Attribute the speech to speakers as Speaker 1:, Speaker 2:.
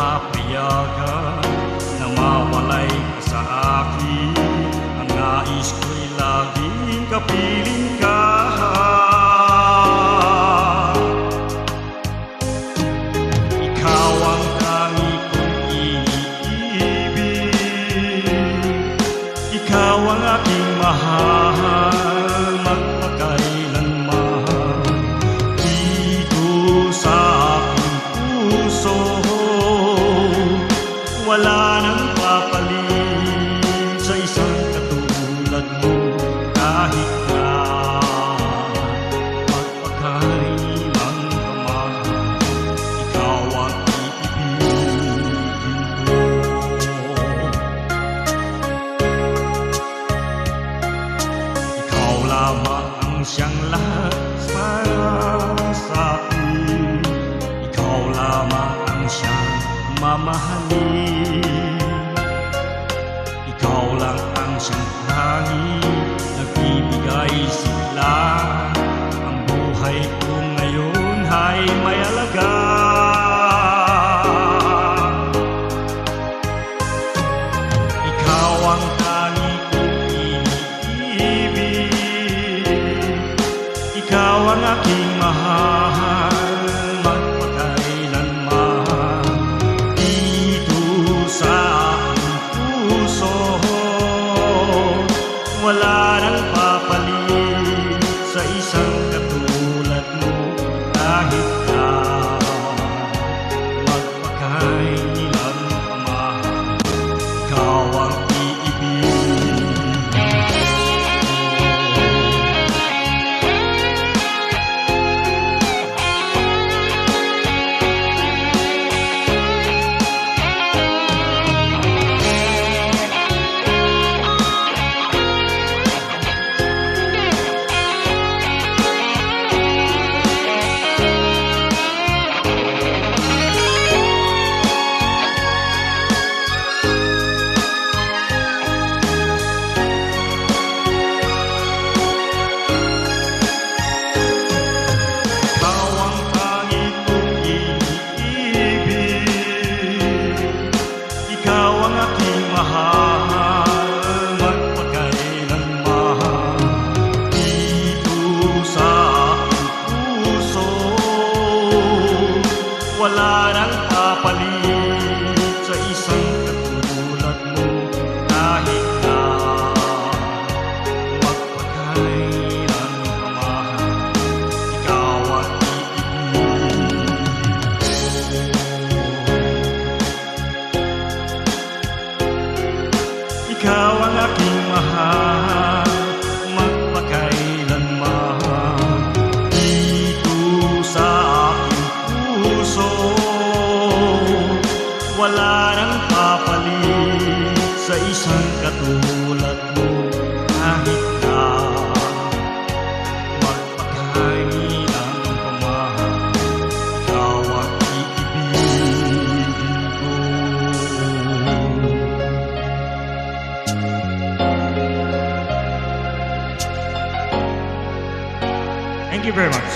Speaker 1: papayagan na mawalay ka sa akin. Ang nais ko'y laging kapiling ka. Ikaw ang tangi kong iniibig, ikaw ang aking mahal, magpakailanman. Dito sa aking puso, wala nang papalit sa isang katulad mo. Kahit na magpakailang kamahal, ikaw ang iibigin ko. Ikaw lamang ang siyang lahat para sa akin. Ikaw lamang ang siyang mamahalin. Ikaw lang ang siyang hangin, nagbibigay sigla. Ang buhay ko ngayon ay may alaga. Ikaw ang tangi kong iniibig, ikaw ang aking mahal, magpakailanman. Dito sa aking puso, wala nang papalit sa isang katulad mo. Kahit na magpakailan pa man, ikaw ang iibigin ko. Wala nang papalit sa isang katulad mo. Kahit na magpakailan pa man, ikaw ang iibigin ko. Ikaw ang aking mahal, magpakailanman. Dito sa wala nang papalit sa isang katulad mo. Kahit na magpakailan pa man, ikaw ang iibigin ko. Thank you very much.